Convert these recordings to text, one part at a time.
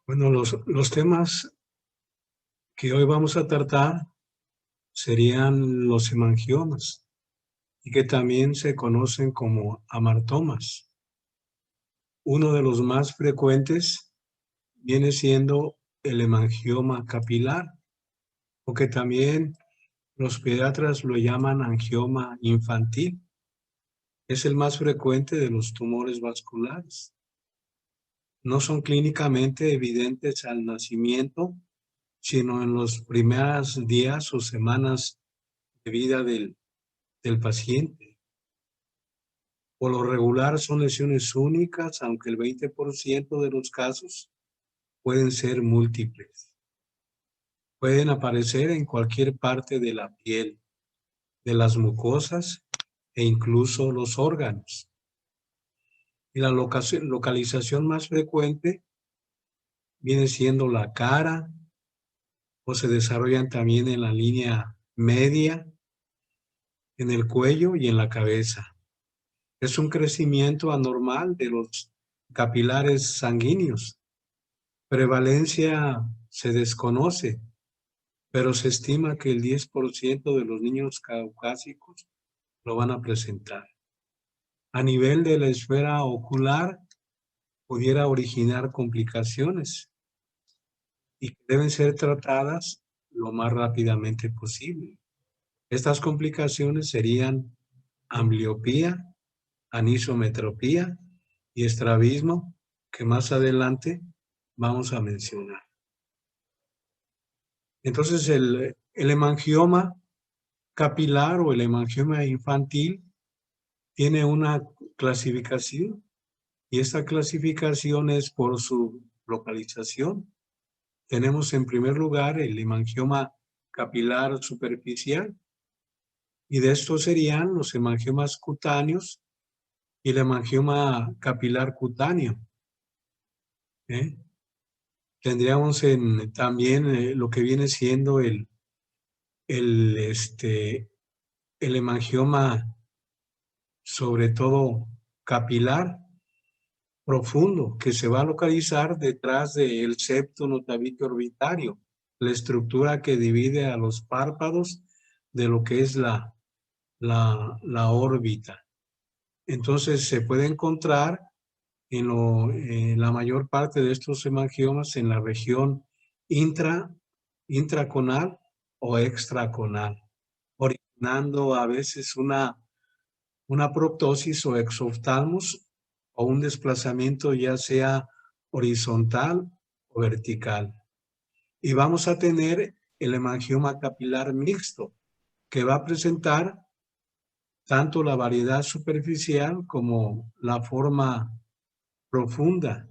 Bueno, los temas que hoy vamos a tratar serían los hemangiomas y que también se conocen como amartomas. Uno de los más frecuentes viene siendo el hemangioma capilar, o que también los pediatras lo llaman angioma infantil. Es el más frecuente de los tumores vasculares. No son clínicamente evidentes al nacimiento, sino en los primeros días o semanas de vida del paciente. Por lo regular son lesiones únicas, aunque el 20% de los casos pueden ser múltiples. Pueden aparecer en cualquier parte de la piel, de las mucosas e incluso los órganos. Y la localización más frecuente viene siendo la cara, o se desarrollan también en la línea media, en el cuello y en la cabeza. Es un crecimiento anormal de los capilares sanguíneos. Prevalencia se desconoce, pero se estima que el 10% de los niños caucásicos lo van a presentar. A nivel de la esfera ocular, pudiera originar complicaciones y que deben ser tratadas lo más rápidamente posible. Estas complicaciones serían ambliopía, anisometropía y estrabismo, que más adelante vamos a mencionar. Entonces, el hemangioma capilar o el hemangioma infantil tiene una clasificación, y esta clasificación es por su localización. Tenemos en primer lugar el hemangioma capilar superficial, y de estos serían los hemangiomas cutáneos y el hemangioma capilar cutáneo. Tendríamos también lo que viene siendo el hemangioma, sobre todo capilar profundo, que se va a localizar detrás del septo notabiquio orbitario, la estructura que divide a los párpados de lo que es la órbita. Entonces se puede encontrar en la mayor parte de estos hemangiomas en la región intraconal o extraconal, originando a veces una proptosis o exoftalmos o un desplazamiento ya sea horizontal o vertical. Y vamos a tener el hemangioma capilar mixto, que va a presentar tanto la variedad superficial como la forma profunda.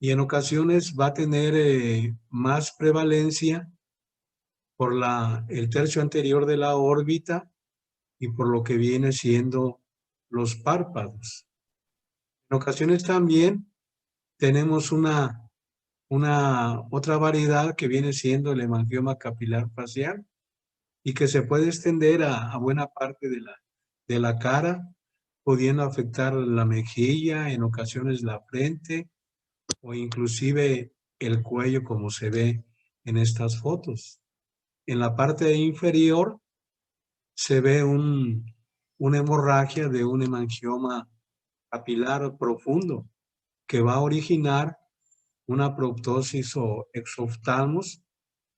Y en ocasiones va a tener más prevalencia por el tercio anterior de la órbita y por lo que viene siendo los párpados. En ocasiones también tenemos otra variedad que viene siendo el hemangioma capilar facial y que se puede extender a buena parte de la cara, pudiendo afectar la mejilla, en ocasiones la frente o inclusive el cuello, como se ve en estas fotos. En la parte inferior se ve una hemorragia de un hemangioma capilar profundo que va a originar una proptosis o exoftalmos,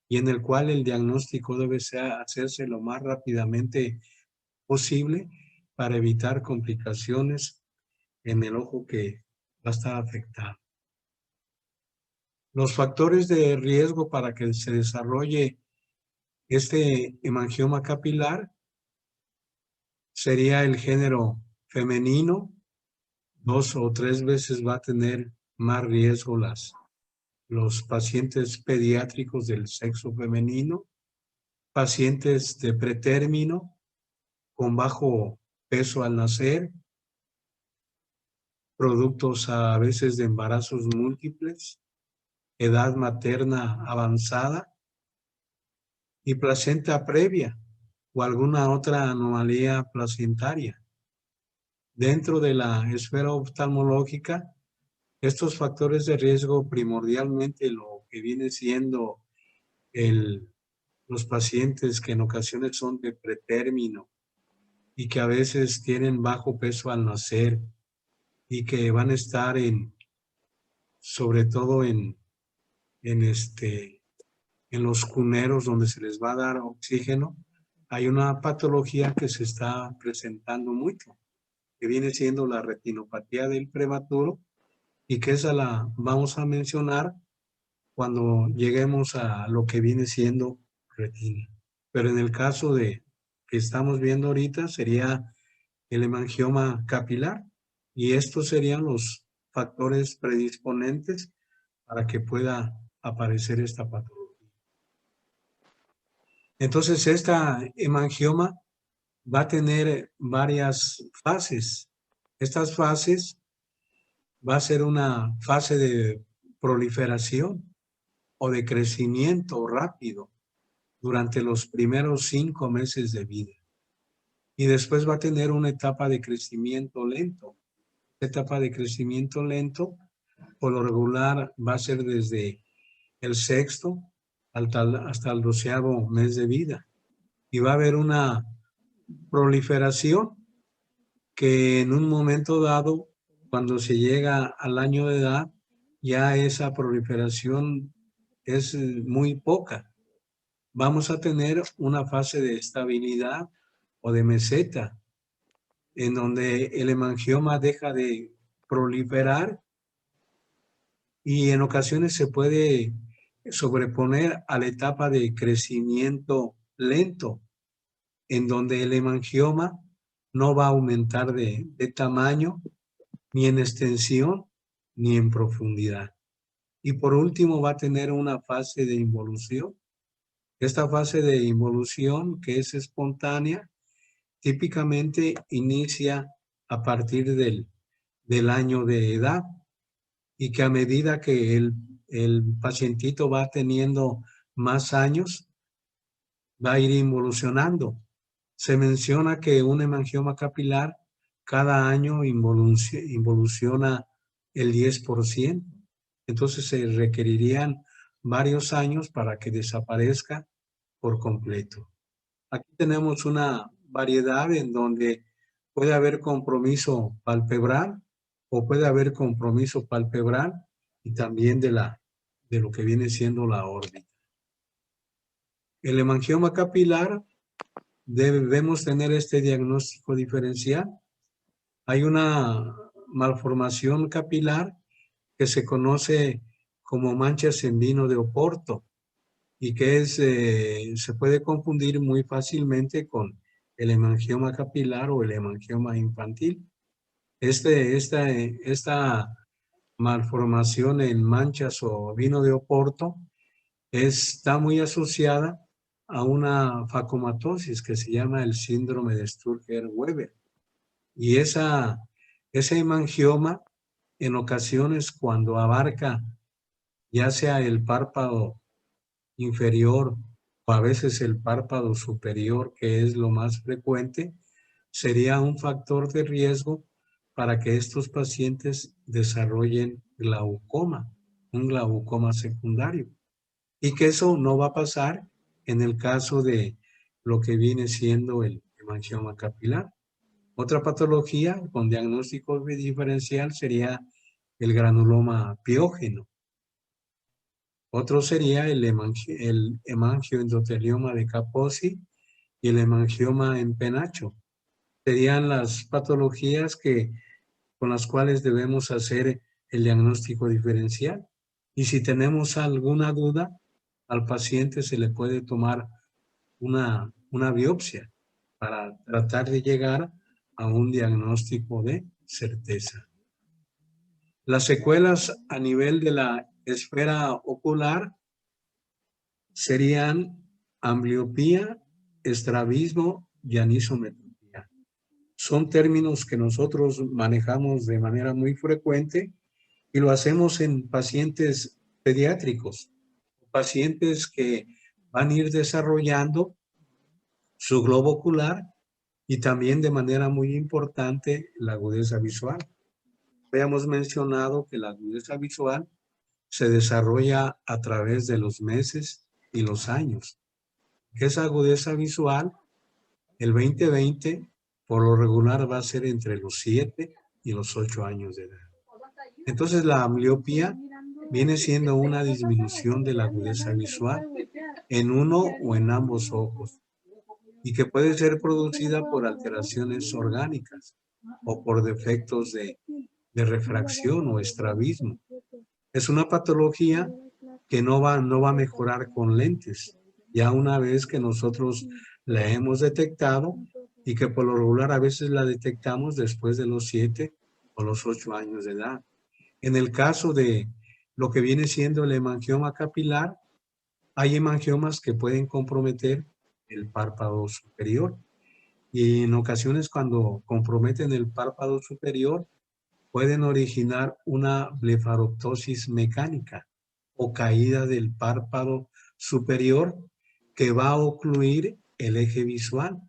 y en el cual el diagnóstico debe hacerse lo más rápidamente posible para evitar complicaciones en el ojo que va a estar afectado. Los factores de riesgo para que se desarrolle este hemangioma capilar sería el género femenino. 2 o 3 veces va a tener más riesgo los pacientes pediátricos del sexo femenino, pacientes de pretérmino con bajo peso al nacer, productos a veces de embarazos múltiples, edad materna avanzada y placenta previa o alguna otra anomalía placentaria. Dentro de la esfera oftalmológica Estos factores de riesgo, primordialmente lo que viene siendo los pacientes que en ocasiones son de pretérmino y que a veces tienen bajo peso al nacer y que van a estar sobre todo en los cuneros donde se les va a dar oxígeno, hay una patología que se está presentando mucho, que viene siendo la retinopatía del prematuro, y que esa la vamos a mencionar cuando lleguemos a lo que viene siendo retina. Pero en el caso de que estamos viendo ahorita sería el hemangioma capilar, y estos serían los factores predisponentes para que pueda aparecer esta patología. Entonces, esta hemangioma va a tener varias fases. Estas fases va a ser una fase de proliferación o de crecimiento rápido durante los primeros 5 meses de vida. Y después va a tener una etapa de crecimiento lento. Esta etapa de crecimiento lento, por lo regular, va a ser desde el sexto hasta el 12º mes de vida. Y va a haber una proliferación que en un momento dado, cuando se llega al año de edad, ya esa proliferación es muy poca. Vamos a tener una fase de estabilidad o de meseta, en donde el hemangioma deja de proliferar y en ocasiones se puede sobreponer a la etapa de crecimiento lento, en donde el hemangioma no va a aumentar de tamaño, ni en extensión, ni en profundidad. Y por último va a tener una fase de involución. Esta fase de involución, que es espontánea, típicamente inicia a partir del año de edad, y que a medida que el pacientito va teniendo más años, va a ir involucionando. Se menciona que un hemangioma capilar cada año involuciona el 10%. Entonces se requerirían varios años para que desaparezca por completo. Aquí tenemos una variedad en donde puede haber compromiso palpebral o puede haber compromiso palpebral y también de lo que viene siendo la órbita. El hemangioma capilar, debemos tener este diagnóstico diferencial. Hay una malformación capilar que se conoce como manchas en vino de Oporto y que se puede confundir muy fácilmente con el hemangioma capilar o el hemangioma infantil. Esta malformación en manchas o vino de Oporto está muy asociada a una facomatosis que se llama el síndrome de Sturger-Weber. Y ese hemangioma, en ocasiones cuando abarca ya sea el párpado inferior o a veces el párpado superior, que es lo más frecuente, sería un factor de riesgo para que estos pacientes desarrollen glaucoma, un glaucoma secundario. Y que eso no va a pasar en el caso de lo que viene siendo el hemangioma capilar. Otra patología con diagnóstico diferencial sería el granuloma piógeno. Otro sería el hemangioendotelioma de Kaposi y el hemangioma en penacho. Serían las patologías con las cuales debemos hacer el diagnóstico diferencial. Y si tenemos alguna duda, al paciente se le puede tomar una biopsia para tratar de llegar a un diagnóstico de certeza. Las secuelas a nivel de la esfera ocular serían ambliopía, estrabismo y anisometría. Son términos que nosotros manejamos de manera muy frecuente y lo hacemos en pacientes pediátricos, pacientes que van a ir desarrollando su globo ocular y también de manera muy importante la agudeza visual. habíamos mencionado que la agudeza visual se desarrolla a través de los meses y los años. Esa agudeza visual, el 20/20, por lo regular va a ser entre los 7 y los 8 años de edad. Entonces la ambliopía viene siendo una disminución de la agudeza visual en uno o en ambos ojos y que puede ser producida por alteraciones orgánicas o por defectos de refracción o estrabismo. Es una patología que no va a mejorar con lentes, ya una vez que nosotros la hemos detectado y que por lo regular a veces la detectamos después de los 7 o los 8 años de edad. En el caso de lo que viene siendo el hemangioma capilar, hay hemangiomas que pueden comprometer el párpado superior y en ocasiones cuando comprometen el párpado superior pueden originar una blefaroptosis mecánica o caída del párpado superior que va a ocluir el eje visual.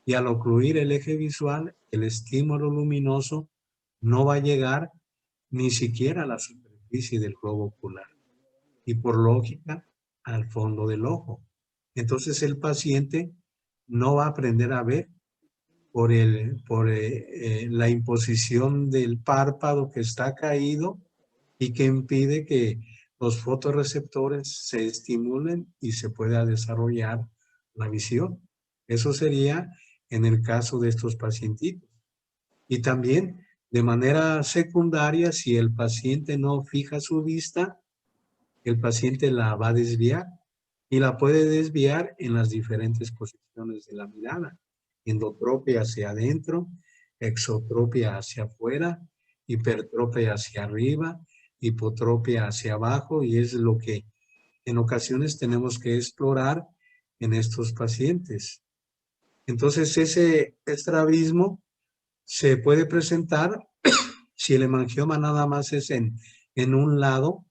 Y al ocluir el eje visual, el estímulo luminoso no va a llegar ni siquiera a la superficie del globo ocular y por lógica al fondo del ojo. Entonces el paciente no va a aprender a ver por la imposición del párpado que está caído y que impide que los fotorreceptores se estimulen y se pueda desarrollar la visión. Eso sería en el caso de estos pacientitos. Y también de manera secundaria, si el paciente no fija su vista, el paciente la va a desviar y la puede desviar en las diferentes posiciones de la mirada. Endotropia hacia adentro, exotropia hacia afuera, hipertropia hacia arriba, hipotropia hacia abajo, y es lo que en ocasiones tenemos que explorar en estos pacientes. Entonces ese estrabismo se puede presentar si el hemangioma nada más es en un lado,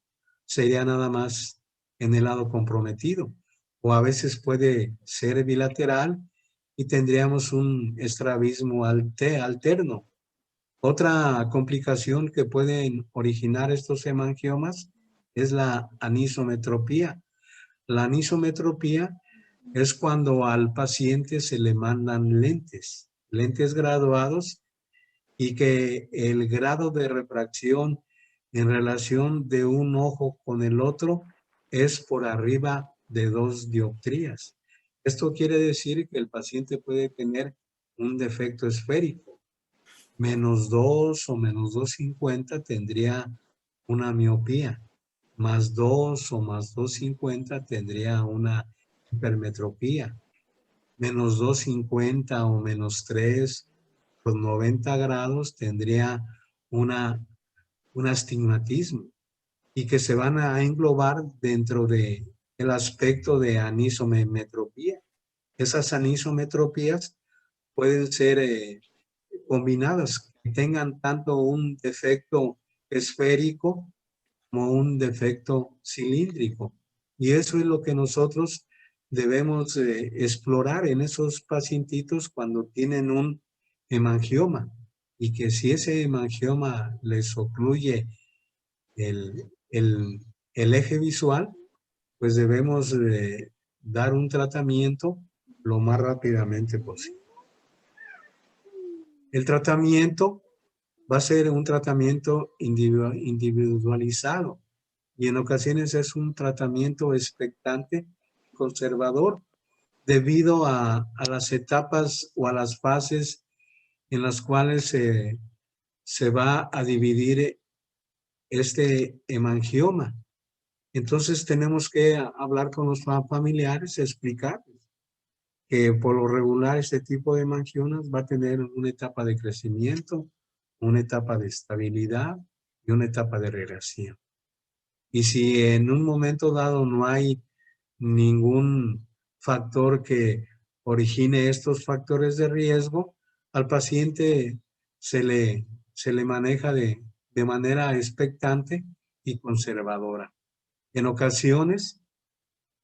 sería nada más en el lado comprometido. O a veces puede ser bilateral y tendríamos un estrabismo alterno. Otra complicación que pueden originar estos hemangiomas es la anisometropía. La anisometropía es cuando al paciente se le mandan lentes, lentes graduados, y que el grado de refracción en relación de un ojo con el otro es por arriba de 2 dioptrías. Esto quiere decir que el paciente puede tener un defecto esférico. -2 o -2.50 tendría una miopía. +2 o +2.50 tendría una hipermetropía. -2.50 o -3 los 90 grados tendría un astigmatismo y que se van a englobar dentro del aspecto de anisometropía. Esas anisometropías pueden ser combinadas, que tengan tanto un defecto esférico como un defecto cilíndrico. Y eso es lo que nosotros debemos explorar en esos pacientitos cuando tienen un hemangioma. Y que si ese hemangioma les ocluye el eje visual, pues debemos dar un tratamiento lo más rápidamente posible. El tratamiento va a ser un tratamiento individualizado y en ocasiones es un tratamiento expectante, conservador, debido a las etapas o a las fases en las cuales se va a dividir este hemangioma. Entonces tenemos que hablar con los familiares, explicar que por lo regular este tipo de hemangiomas va a tener una etapa de crecimiento, una etapa de estabilidad y una etapa de regresión. Y si en un momento dado no hay ningún factor que origine estos factores de riesgo, al paciente se le maneja de manera expectante y conservadora. En ocasiones,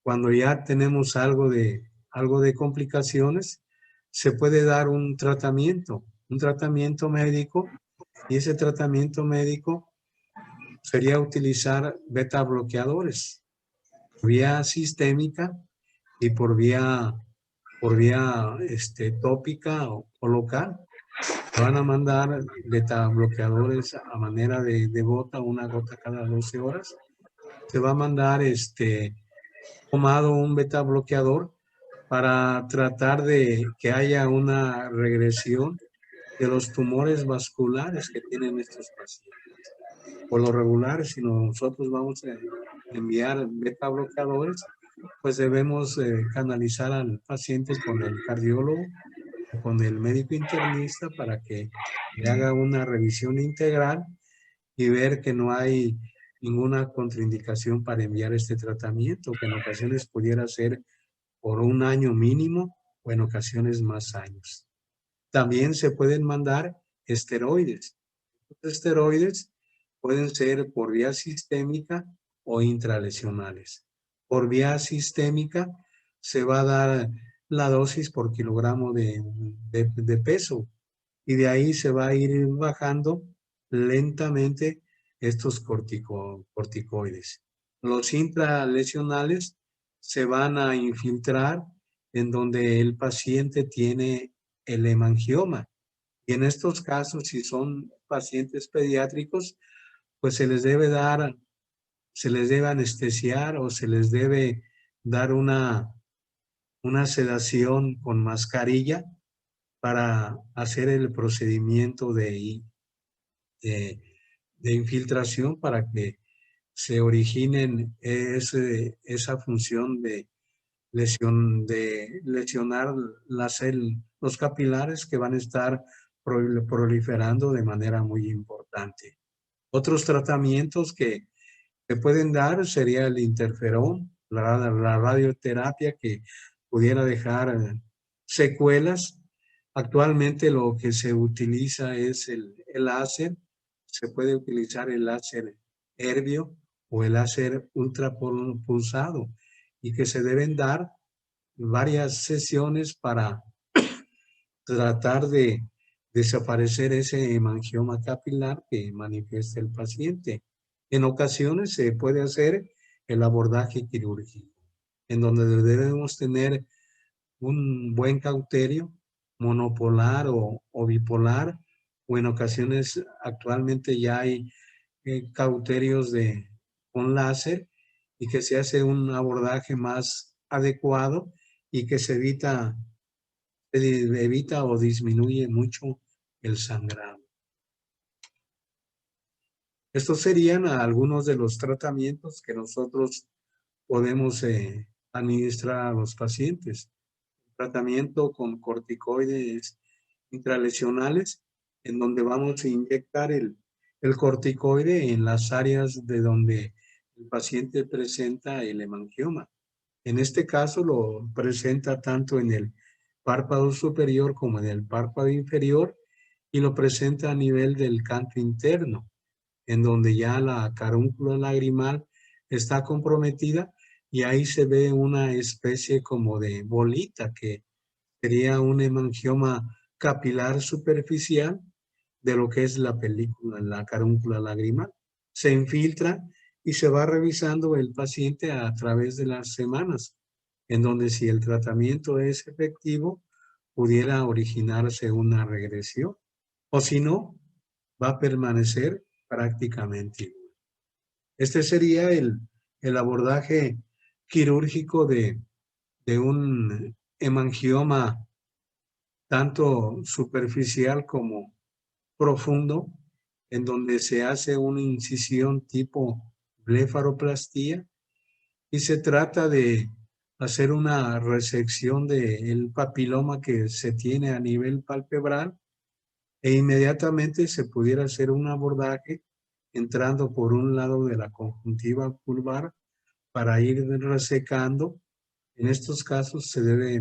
cuando ya tenemos algo de complicaciones, se puede dar un tratamiento médico Y ese tratamiento médico sería utilizar beta bloqueadores por vía sistémica y por vía tópica o local. Se van a mandar beta bloqueadores a manera de gota, una gota cada 12 horas. Se va a mandar tomado un beta bloqueador para tratar de que haya una regresión de los tumores vasculares que tienen estos pacientes. Por lo regular, si nosotros vamos a enviar beta bloqueadores, pues debemos canalizar al paciente con el cardiólogo o con el médico internista para que le haga una revisión integral y ver que no hay ninguna contraindicación para enviar este tratamiento, que en ocasiones pudiera ser por un año mínimo o en ocasiones más años. También se pueden mandar esteroides. Los esteroides pueden ser por vía sistémica o intralesionales. Por vía sistémica se va a dar la dosis por kilogramo de peso y de ahí se va a ir bajando lentamente estos corticoides. Los intralesionales se van a infiltrar en donde el paciente tiene el hemangioma. Y en estos casos, si son pacientes pediátricos, pues se les debe anestesiar o se les debe dar una sedación con mascarilla para hacer el procedimiento de infiltración para que se originen esa función de lesionar los capilares que van a estar proliferando de manera muy importante. Otros tratamientos que se pueden dar sería el interferón, la radioterapia que pudiera dejar secuelas. Actualmente lo que se utiliza es el láser. Se puede utilizar el láser Herbio o el láser ultrapulsado y que se deben dar varias sesiones para tratar de desaparecer ese hemangioma capilar que manifiesta el paciente. En ocasiones se puede hacer el abordaje quirúrgico, en donde debemos tener un buen cauterio, monopolar o bipolar, o en ocasiones actualmente ya hay cauterios con láser y que se hace un abordaje más adecuado y que se evita o disminuye mucho el sangrado. Estos serían algunos de los tratamientos que nosotros podemos administrar a los pacientes. Tratamiento con corticoides intralesionales, en donde vamos a inyectar el corticoide en las áreas de donde el paciente presenta el hemangioma. En este caso lo presenta tanto en el párpado superior como en el párpado inferior y lo presenta a nivel del canto interno, en donde ya la carúncula lagrimal está comprometida y ahí se ve una especie como de bolita que sería un hemangioma capilar superficial de lo que es la película, la carúncula lagrimal. Se infiltra y se va revisando el paciente a través de las semanas, en donde si el tratamiento es efectivo, pudiera originarse una regresión, o si no, va a permanecer prácticamente igual. Este sería el abordaje quirúrgico de un hemangioma tanto superficial como profundo, en donde se hace una incisión tipo blefaroplastía y se trata de hacer una resección del papiloma que se tiene a nivel palpebral e inmediatamente se pudiera hacer un abordaje entrando por un lado de la conjuntiva pulvar para ir resecando. En estos casos se debe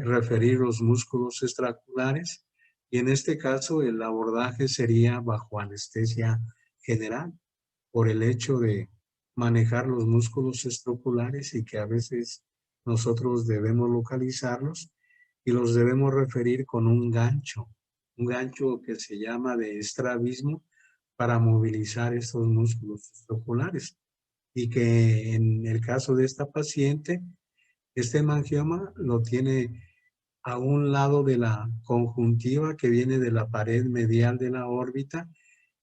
referir los músculos extraculares y en este caso el abordaje sería bajo anestesia general por el hecho de manejar los músculos extraculares y que a veces nosotros debemos localizarlos y los debemos referir con un gancho un gancho que se llama de estrabismo para movilizar estos músculos oculares. Y que en el caso de esta paciente, este hemangioma lo tiene a un lado de la conjuntiva que viene de la pared medial de la órbita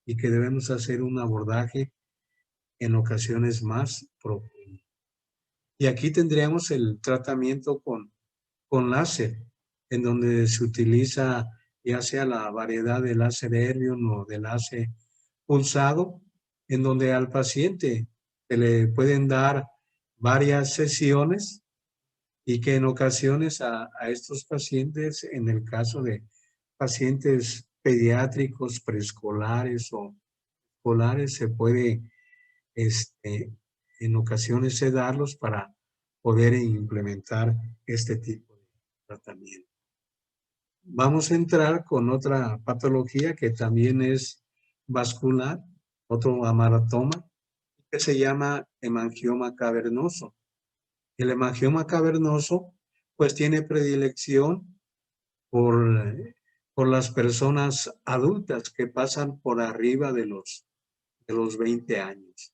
y que debemos hacer un abordaje en ocasiones más profundo. Y aquí tendríamos el tratamiento con láser, en donde se utiliza ya sea la variedad de láser Erbium o de láser pulsado, en donde al paciente se le pueden dar varias sesiones y que en ocasiones a estos pacientes, en el caso de pacientes pediátricos, preescolares o escolares, se puede en ocasiones sedarlos para poder implementar este tipo de tratamiento. Vamos a entrar con otra patología que también es vascular, otro amaratoma, que se llama hemangioma cavernoso. El hemangioma cavernoso, pues tiene predilección por, por las personas adultas que pasan por arriba de los 20 años.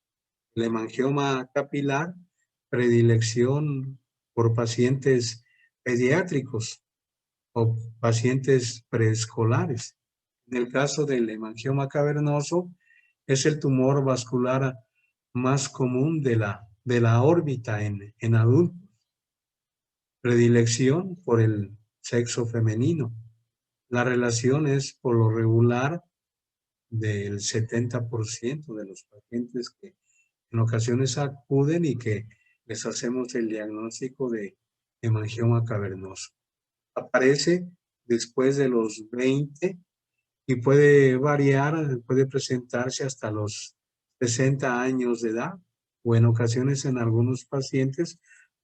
El hemangioma capilar, predilección por pacientes pediátricos o pacientes preescolares. En el caso del hemangioma cavernoso, es el tumor vascular más común de la órbita en adultos. Predilección por el sexo femenino. La relación es por lo regular del 70% de los pacientes que en ocasiones acuden y que les hacemos el diagnóstico de hemangioma cavernoso. Aparece después de los 20 y puede variar, puede presentarse hasta los 60 años de edad o en ocasiones en algunos pacientes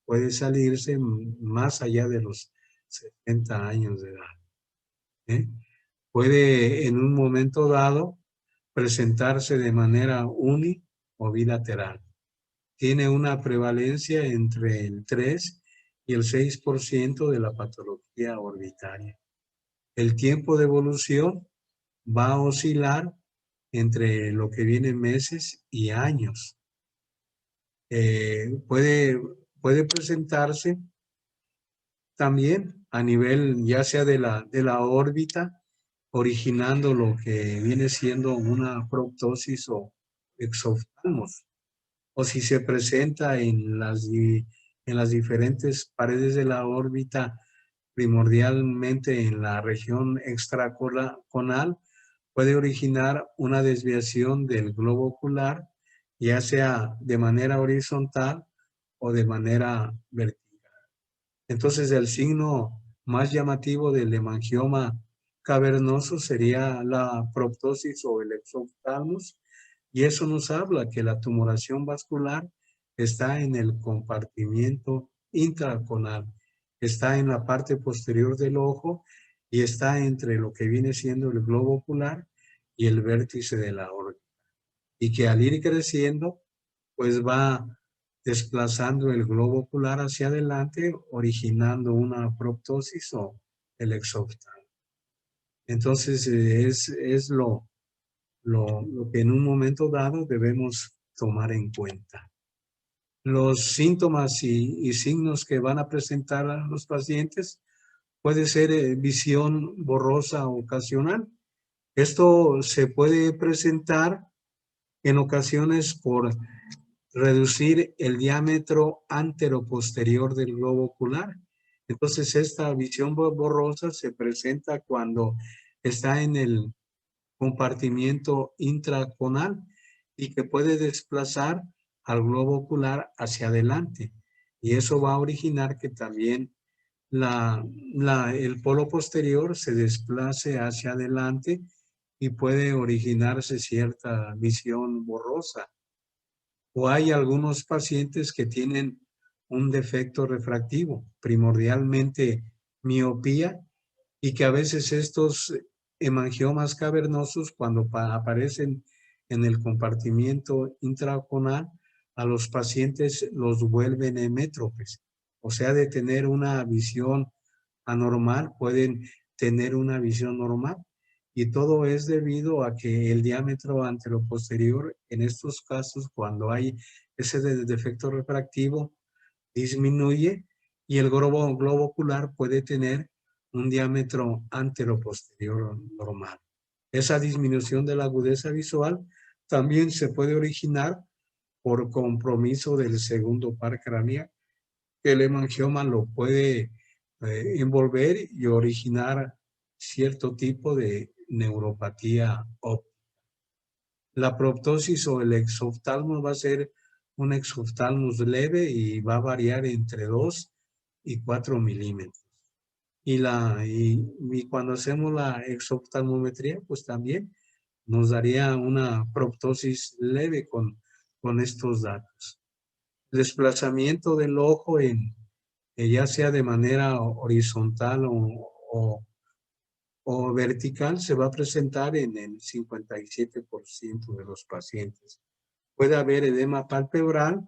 puede salirse más allá de los 70 años de edad. ¿eh? Puede en un momento dado presentarse de manera uni o bilateral. Tiene una prevalencia entre el 3 y el 6% de la patología orbitaria. El tiempo de evolución va a oscilar entre lo que viene meses y años. Puede presentarse también a nivel ya sea de la órbita, originando lo que viene siendo una proptosis o exoftalmos. O si se presenta en las diferentes paredes de la órbita, primordialmente en la región extraconal, puede originar una desviación del globo ocular, ya sea de manera horizontal o de manera vertical. Entonces, el signo más llamativo del hemangioma cavernoso sería la proptosis o el exoftalmos, y eso nos habla que la tumoración vascular está en el compartimiento intraconal, está en la parte posterior del ojo y está entre lo que viene siendo el globo ocular y el vértice de la órbita. Y que al ir creciendo, pues va desplazando el globo ocular hacia adelante, originando una proptosis o el exoftalmo. Entonces, es lo que en un momento dado debemos tomar en cuenta. Los síntomas y signos que van a presentar a los pacientes puede ser visión borrosa ocasional. Esto se puede presentar en ocasiones por reducir el diámetro anteroposterior del globo ocular. Entonces, esta visión borrosa se presenta cuando está en el compartimiento intraconal y que puede desplazar al globo ocular hacia adelante. Y eso va a originar que también el polo posterior se desplace hacia adelante y puede originarse cierta visión borrosa. O hay algunos pacientes que tienen un defecto refractivo, primordialmente miopía, y que a veces estos hemangiomas cavernosos, cuando aparecen en el compartimiento intraocular, a los pacientes los vuelven hemétropes. O sea, de tener una visión anormal, pueden tener una visión normal. Y todo es debido a que el diámetro anteroposterior, en estos casos, cuando hay ese defecto refractivo, disminuye y el globo ocular puede tener un diámetro anteroposterior normal. Esa disminución de la agudeza visual también se puede originar por compromiso del segundo par craneal, que el hemangioma lo puede envolver y originar cierto tipo de neuropatía óptica. La proptosis o el exoftalmo va a ser un exoftalmos leve y va a variar entre 2 y 4 milímetros. Y cuando hacemos la exoftalmometría, pues también nos daría una proptosis leve con estos datos. El desplazamiento del ojo ya sea de manera horizontal o vertical, se va a presentar en el 57% de los pacientes. Puede haber edema palpebral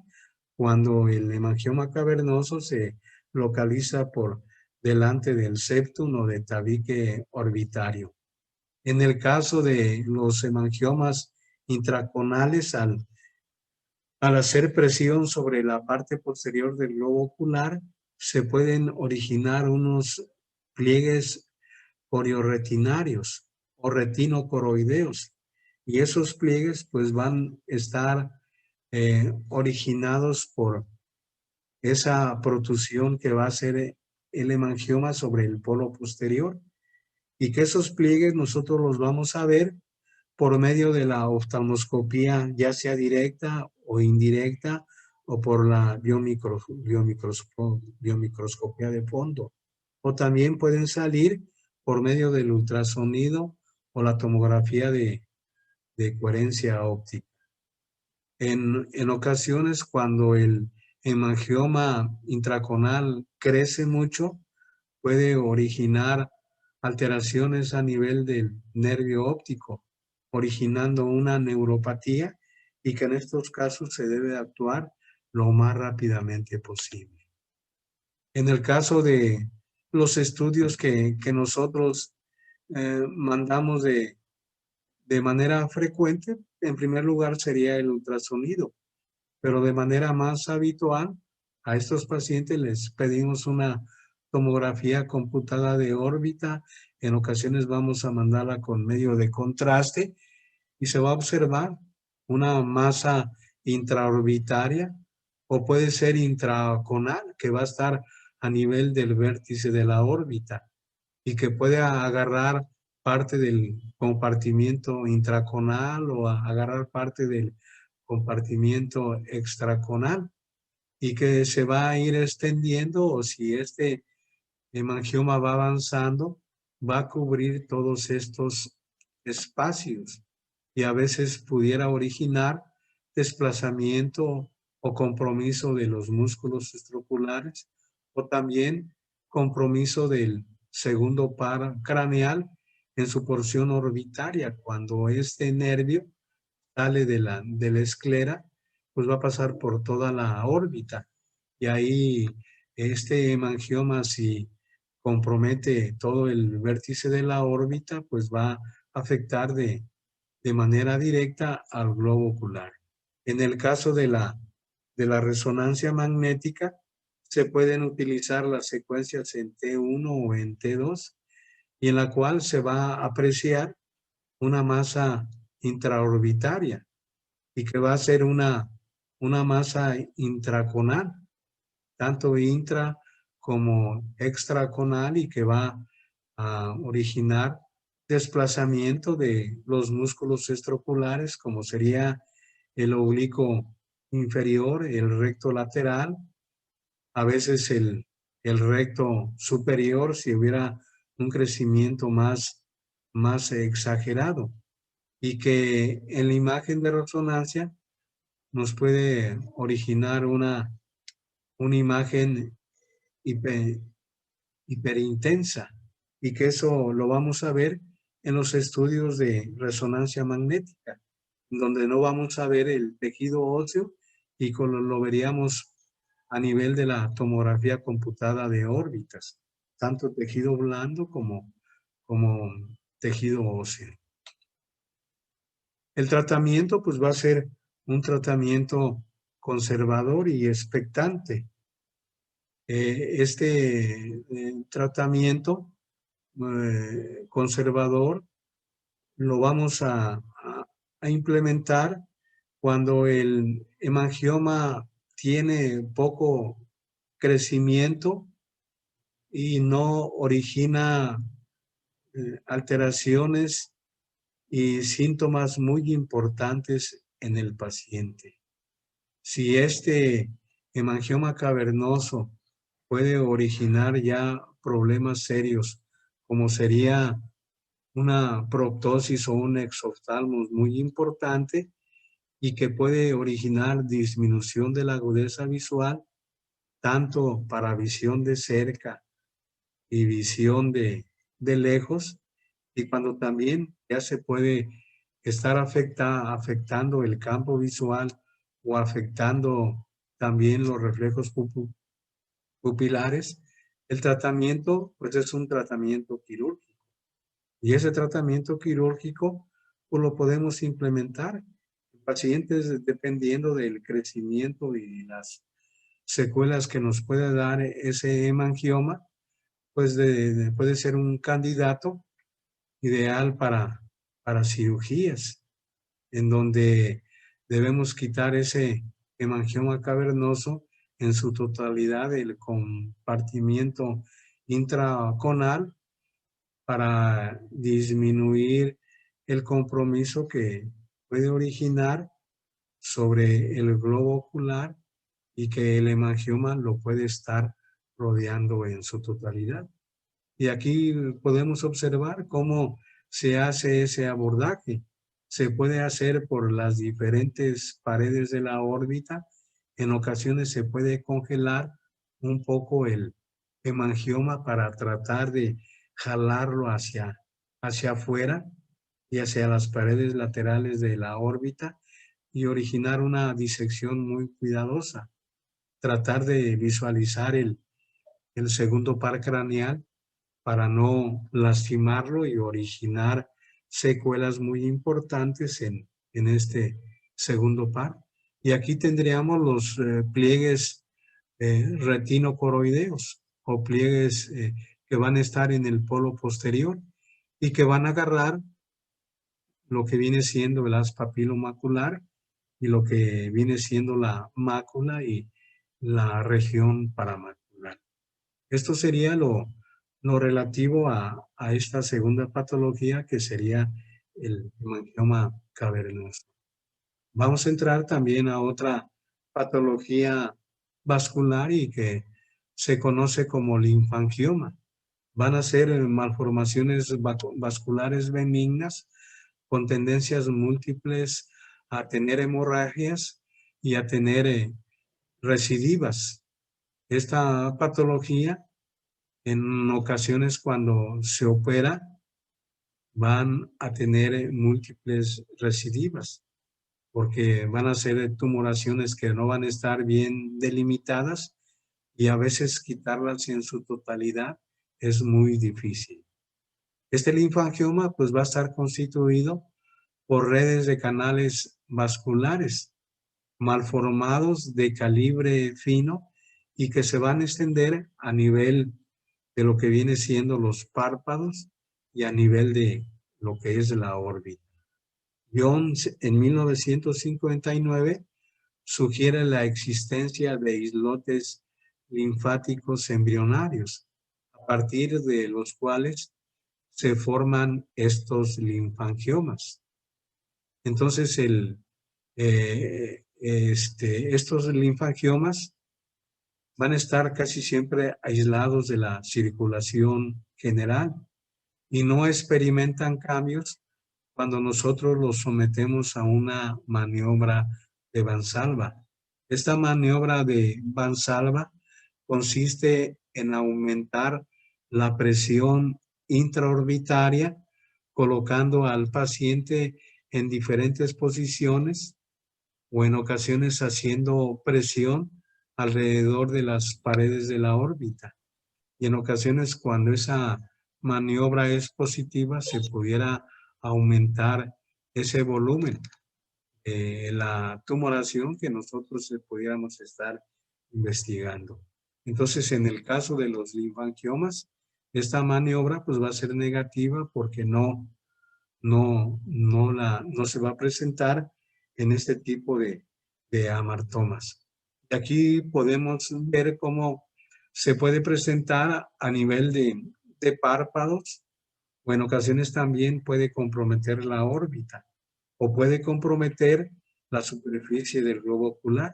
cuando el hemangioma cavernoso se localiza por delante del septum o de tabique orbitario. En el caso de los hemangiomas intraconales, al hacer presión sobre la parte posterior del globo ocular, se pueden originar unos pliegues corioretinarios o retinocoroideos. Y esos pliegues pues van a estar originados por esa protusión que va a hacer el hemangioma sobre el polo posterior. Y que esos pliegues nosotros los vamos a ver por medio de la oftalmoscopía, ya sea directa o indirecta, o por la biomicroscopía de fondo. O también pueden salir por medio del ultrasonido o la tomografía de coherencia óptica. En ocasiones, cuando el hemangioma intraconal crece mucho, puede originar alteraciones a nivel del nervio óptico, originando una neuropatía y que en estos casos se debe actuar lo más rápidamente posible. En el caso de los estudios que nosotros mandamos de manera frecuente, en primer lugar sería el ultrasonido, pero de manera más habitual a estos pacientes les pedimos una tomografía computada de órbita. En ocasiones vamos a mandarla con medio de contraste y se va a observar una masa intraorbitaria o puede ser intraconal, que va a estar a nivel del vértice de la órbita y que puede agarrar parte del compartimiento intraconal o agarrar parte del compartimiento extraconal y que se va a ir extendiendo, o si este hemangioma va avanzando, va a cubrir todos estos espacios y a veces pudiera originar desplazamiento o compromiso de los músculos estructurares o también compromiso del segundo par craneal en su porción orbitaria. Cuando este nervio sale de la esclera, pues va a pasar por toda la órbita. Y ahí este hemangioma, si compromete todo el vértice de la órbita, pues va a afectar de manera directa al globo ocular. En el caso de la resonancia magnética, se pueden utilizar las secuencias en T1 o en T2, y en la cual se va a apreciar una masa intraorbitaria y que va a ser una masa intraconal, tanto intra como extraconal, y que va a originar desplazamiento de los músculos extraoculares, como sería el oblicuo inferior, el recto lateral, a veces el recto superior, si hubiera un crecimiento más exagerado, y que en la imagen de resonancia nos puede originar una imagen hiper, hiperintensa, y que eso lo vamos a ver en los estudios de resonancia magnética, donde no vamos a ver el tejido óseo y lo veríamos a nivel de la tomografía computada de órbitas, tanto tejido blando como tejido óseo. El tratamiento pues va a ser un tratamiento conservador y expectante. Tratamiento conservador lo vamos a implementar cuando el hemangioma tiene poco crecimiento y no origina alteraciones y síntomas muy importantes en el paciente. Si este hemangioma cavernoso puede originar ya problemas serios, como sería una proptosis o un exoftalmos muy importante y que puede originar disminución de la agudeza visual, tanto para visión de cerca y visión de lejos, y cuando también ya se puede estar afectando el campo visual o afectando también los reflejos pupilares, el tratamiento pues es un tratamiento quirúrgico. Y ese tratamiento quirúrgico pues lo podemos implementar en pacientes dependiendo del crecimiento y las secuelas que nos puede dar ese hemangioma, pues puede ser un candidato ideal para cirugías, en donde debemos quitar ese hemangioma cavernoso en su totalidad, el compartimiento intraconal, para disminuir el compromiso que puede originar sobre el globo ocular y que el hemangioma lo puede estar rodeando en su totalidad. Y aquí podemos observar cómo se hace ese abordaje. Se puede hacer por las diferentes paredes de la órbita. En ocasiones se puede congelar un poco el hemangioma para tratar de jalarlo hacia afuera y hacia las paredes laterales de la órbita y originar una disección muy cuidadosa. Tratar de visualizar el segundo par craneal para no lastimarlo y originar secuelas muy importantes en este segundo par. Y aquí tendríamos los pliegues retinocoroideos o pliegues que van a estar en el polo posterior y que van a agarrar lo que viene siendo el haz papilomacular y lo que viene siendo la mácula y la región paramacular. Esto sería lo relativo a esta segunda patología, que sería el hemangioma cavernoso. Vamos a entrar también a otra patología vascular y que se conoce como linfangioma. Van a ser malformaciones vasculares benignas con tendencias múltiples a tener hemorragias y a tener recidivas. Esta patología, en ocasiones cuando se opera, van a tener múltiples recidivas, porque van a ser tumoraciones que no van a estar bien delimitadas y a veces quitarlas en su totalidad es muy difícil. Este linfangioma pues va a estar constituido por redes de canales vasculares malformados de calibre fino y que se van a extender a nivel de lo que viene siendo los párpados y a nivel de lo que es la órbita. Jones en 1959 sugiere la existencia de islotes linfáticos embrionarios, a partir de los cuales se forman estos linfangiomas. Entonces, estos linfangiomas van a estar casi siempre aislados de la circulación general y no experimentan cambios cuando nosotros los sometemos a una maniobra de Valsalva. Esta maniobra de Valsalva consiste en aumentar la presión intraorbitaria, colocando al paciente en diferentes posiciones o en ocasiones haciendo presión alrededor de las paredes de la órbita. Y en ocasiones, cuando esa maniobra es positiva, se pudiera aumentar ese volumen. La tumoración que nosotros pudiéramos estar investigando. Entonces, en el caso de los linfangiomas, esta maniobra pues va a ser negativa porque no se va a presentar en este tipo de amartomas. Y aquí podemos ver cómo se puede presentar a nivel de párpados, o en ocasiones también puede comprometer la órbita o puede comprometer la superficie del globo ocular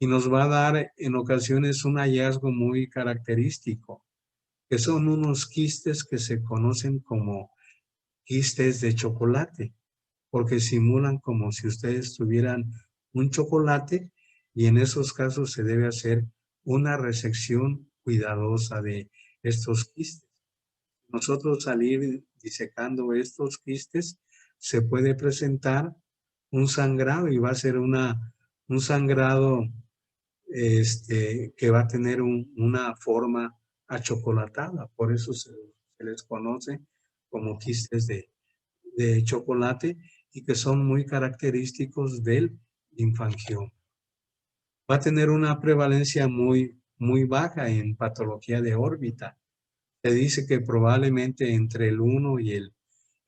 y nos va a dar en ocasiones un hallazgo muy característico, que son unos quistes que se conocen como quistes de chocolate, porque simulan como si ustedes tuvieran un chocolate y en esos casos se debe hacer una resección cuidadosa de estos quistes. Nosotros salir disecando estos quistes, se puede presentar un sangrado y va a ser un sangrado que va a tener una forma achocolatada. Por eso se les conoce como quistes de chocolate y que son muy característicos del linfangioma. Va a tener una prevalencia muy baja en patología de órbita. Se dice que probablemente entre el 1 y el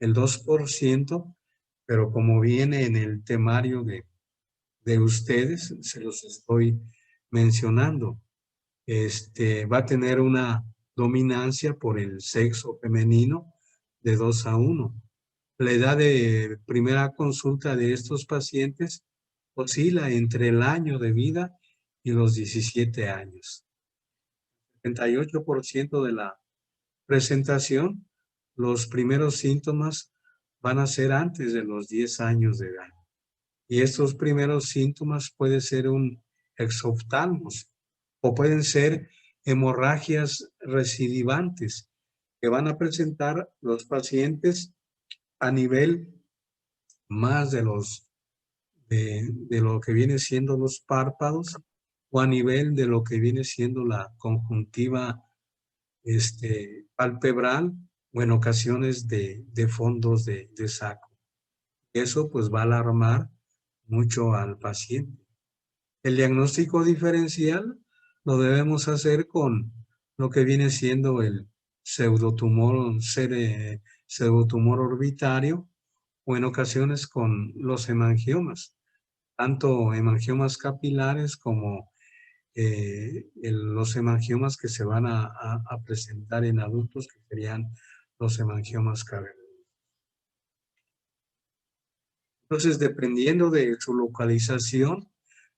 2%, pero como viene en el temario de ustedes, se los estoy mencionando. Va a tener una dominancia por el sexo femenino de 2-1. La edad de primera consulta de estos pacientes oscila entre el año de vida y los 17 años. 78% de la presentación, los primeros síntomas van a ser antes de los 10 años de edad. Y estos primeros síntomas pueden ser un exoftalmos o pueden ser hemorragias recidivantes que van a presentar los pacientes a nivel más de lo que viene siendo los párpados o a nivel de lo que viene siendo la conjuntiva palpebral o en ocasiones de fondos de saco. Eso pues va a alarmar mucho al paciente. El diagnóstico diferencial lo debemos hacer con lo que viene siendo el pseudotumor orbitario o en ocasiones con los hemangiomas, tanto hemangiomas capilares como los hemangiomas que se van a presentar en adultos, que serían los hemangiomas cavernosos. Entonces, dependiendo de su localización,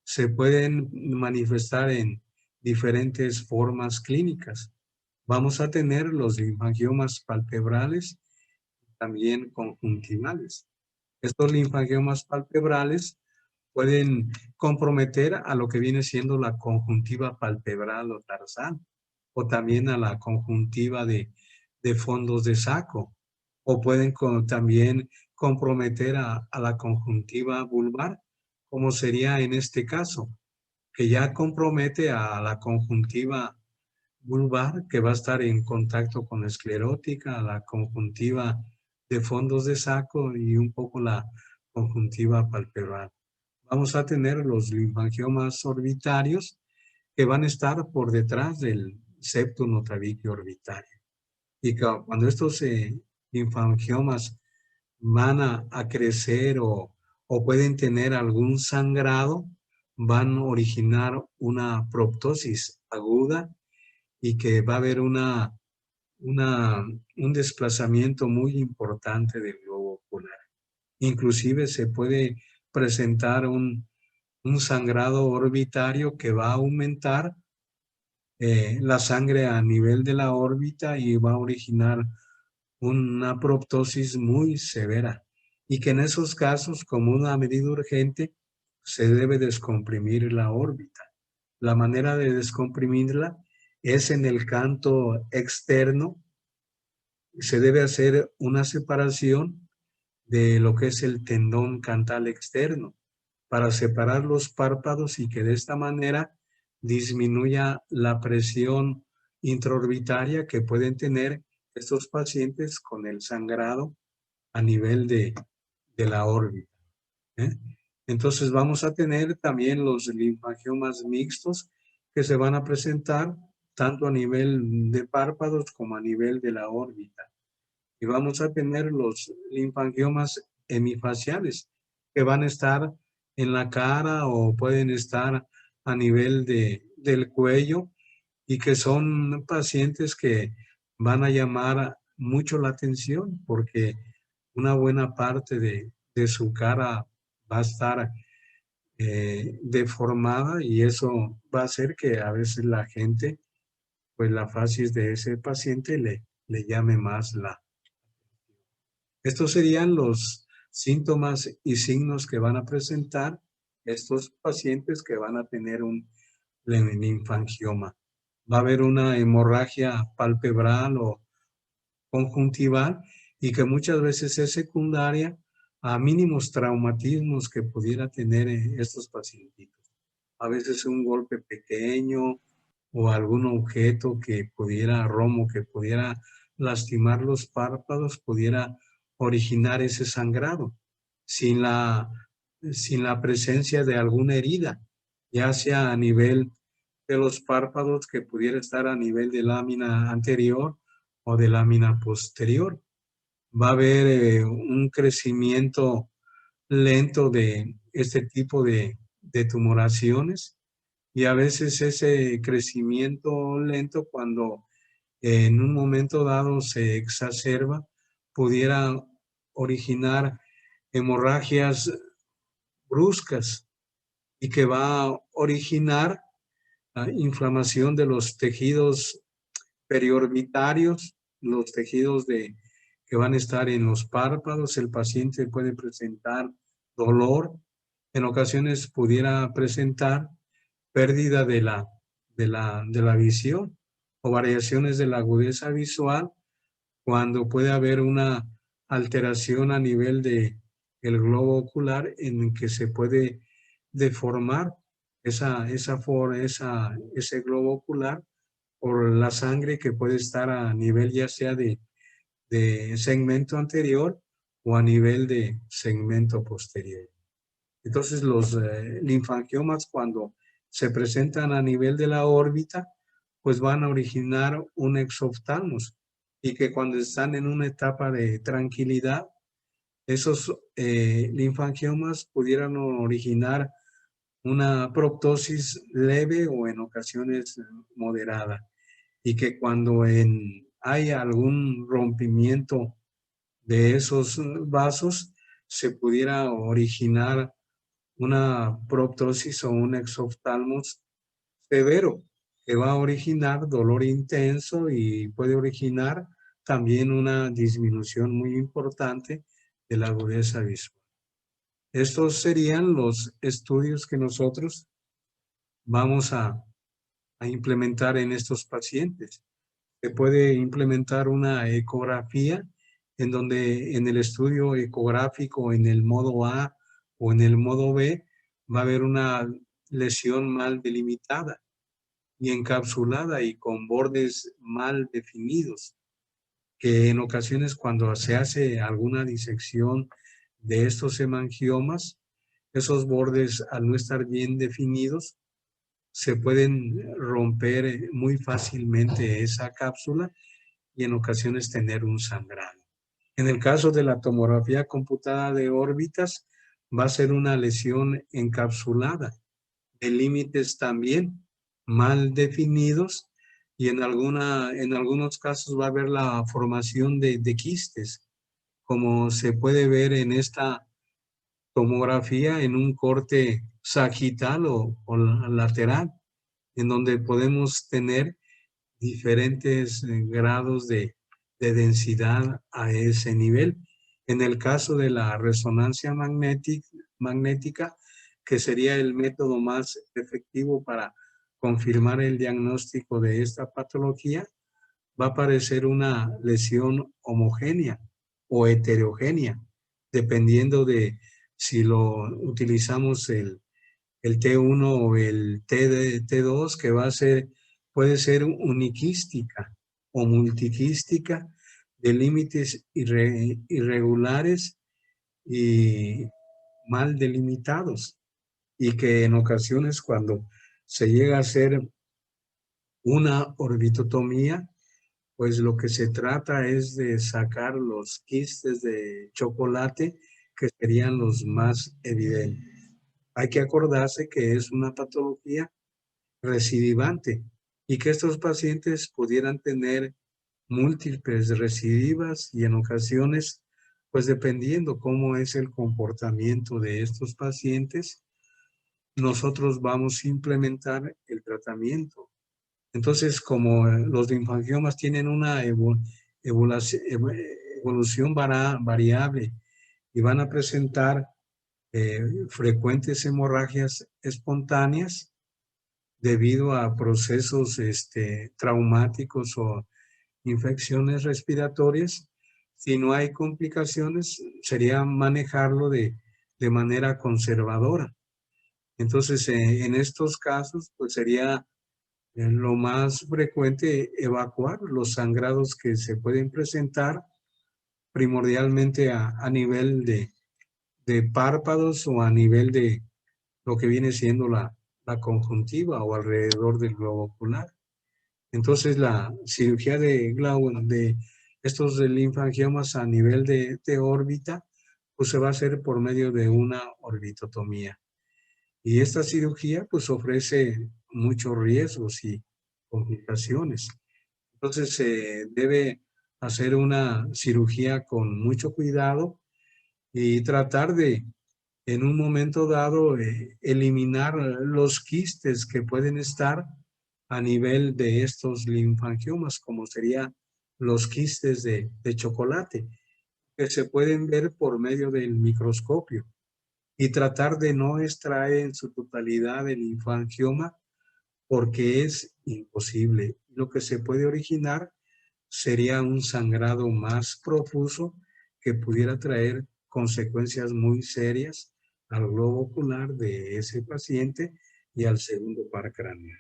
se pueden manifestar en diferentes formas clínicas. Vamos a tener los linfangiomas palpebrales, también conjuntivales. Estos linfangiomas palpebrales pueden comprometer a lo que viene siendo la conjuntiva palpebral o tarsal, o también a la conjuntiva de fondos de saco, o pueden también comprometer a la conjuntiva vulvar, como sería en este caso, que ya compromete a la conjuntiva vulvar, que va a estar en contacto con la esclerótica, la conjuntiva de fondos de saco y un poco la conjuntiva palpebral. Vamos a tener los linfangiomas orbitarios que van a estar por detrás del septo notoviquio orbitario. Y cuando estos linfangiomas van a crecer o pueden tener algún sangrado, van a originar una proptosis aguda y que va a haber un desplazamiento muy importante del globo ocular. Inclusive se puede presentar un sangrado orbitario que va a aumentar la sangre a nivel de la órbita y va a originar una proptosis muy severa y que en esos casos, como una medida urgente, se debe descomprimir la órbita. La manera de descomprimirla es en el canto externo. Se debe hacer una separación de lo que es el tendón cantal externo para separar los párpados y que de esta manera disminuya la presión intraorbitaria que pueden tener estos pacientes con el sangrado a nivel de la órbita. ¿Eh? Entonces vamos a tener también los linfangiomas mixtos que se van a presentar tanto a nivel de párpados como a nivel de la órbita. Y vamos a tener los linfangiomas hemifaciales que van a estar en la cara o pueden estar a nivel del cuello y que son pacientes que van a llamar mucho la atención porque una buena parte de su cara va a estar deformada y eso va a hacer que a veces la gente, pues la facies de ese paciente le llame más la. Estos serían los síntomas y signos que van a presentar estos pacientes que van a tener un linfangioma. Va a haber una hemorragia palpebral o conjuntival y que muchas veces es secundaria a mínimos traumatismos que pudiera tener estos pacientitos. A veces un golpe pequeño o algún objeto que pudiera, romo, que pudiera lastimar los párpados, pudiera originar ese sangrado sin la presencia de alguna herida, ya sea a nivel de los párpados que pudiera estar a nivel de lámina anterior o de lámina posterior. Va a haber un crecimiento lento de este tipo de tumoraciones y a veces ese crecimiento lento cuando en un momento dado se exacerba pudiera originar hemorragias bruscas y que va a originar inflamación de los tejidos periorbitarios, los tejidos que van a estar en los párpados. El paciente puede presentar dolor, en ocasiones pudiera presentar pérdida de la visión o variaciones de la agudeza visual cuando puede haber una alteración a nivel de el globo ocular en que se puede deformar ese globo ocular por la sangre que puede estar a nivel ya sea de segmento anterior o a nivel de segmento posterior. Entonces los linfangiomas cuando se presentan a nivel de la órbita, pues van a originar un exoftalmos y que cuando están en una etapa de tranquilidad, esos linfangiomas pudieran originar una proptosis leve o en ocasiones moderada y que cuando hay algún rompimiento de esos vasos se pudiera originar una proptosis o un exoftalmos severo que va a originar dolor intenso y puede originar también una disminución muy importante de la agudeza visual. Estos serían los estudios que nosotros vamos a implementar en estos pacientes. Se puede implementar una ecografía en donde en el estudio ecográfico en el modo A o en el modo B va a haber una lesión mal delimitada y encapsulada y con bordes mal definidos, que en ocasiones cuando se hace alguna disección de estos hemangiomas, esos bordes al no estar bien definidos, se pueden romper muy fácilmente esa cápsula y en ocasiones tener un sangrado. En el caso de la tomografía computada de órbitas, va a ser una lesión encapsulada, de límites también mal definidos y en algunos casos va a haber la formación de quistes, como se puede ver en esta tomografía en un corte sagital o lateral, en donde podemos tener diferentes grados de densidad a ese nivel. En el caso de la resonancia magnética, que sería el método más efectivo para confirmar el diagnóstico de esta patología, va a aparecer una lesión homogénea o heterogénea, dependiendo de si lo utilizamos el T1 o el T2, que puede ser uniquística o multiquística, de límites irregulares y mal delimitados, y que en ocasiones cuando se llega a hacer una orbitotomía, pues lo que se trata es de sacar los quistes de chocolate que serían los más evidentes. Hay que acordarse que es una patología recidivante y que estos pacientes pudieran tener múltiples recidivas y en ocasiones, pues dependiendo cómo es el comportamiento de estos pacientes, nosotros vamos a implementar el tratamiento. Entonces, como los linfangiomas tienen una evolución variable y van a presentar frecuentes hemorragias espontáneas debido a procesos traumáticos o infecciones respiratorias, si no hay complicaciones, sería manejarlo de manera conservadora. Entonces, en estos casos, pues sería lo más frecuente evacuar los sangrados que se pueden presentar primordialmente a nivel de párpados o a nivel de lo que viene siendo la conjuntiva o alrededor del globo ocular. Entonces la cirugía de estos linfangiomas a nivel de órbita, pues se va a hacer por medio de una orbitotomía. Y esta cirugía pues ofrece muchos riesgos y complicaciones. Entonces se debe hacer una cirugía con mucho cuidado y tratar de, en un momento dado, eliminar los quistes que pueden estar a nivel de estos linfangiomas, como serían los quistes de chocolate, que se pueden ver por medio del microscopio, y tratar de no extraer en su totalidad el linfangioma porque es imposible. Lo que se puede originar sería un sangrado más profuso que pudiera traer consecuencias muy serias al globo ocular de ese paciente y al segundo par craneal.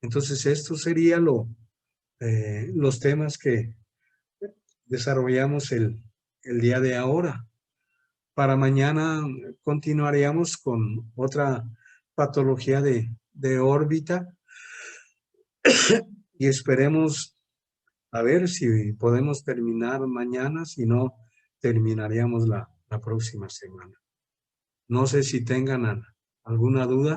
Entonces, esto sería los temas que desarrollamos el día de ahora. Para mañana continuaríamos con otra patología de órbita y esperemos a ver si podemos terminar mañana, si no, terminaríamos la próxima semana. No sé si tengan alguna duda.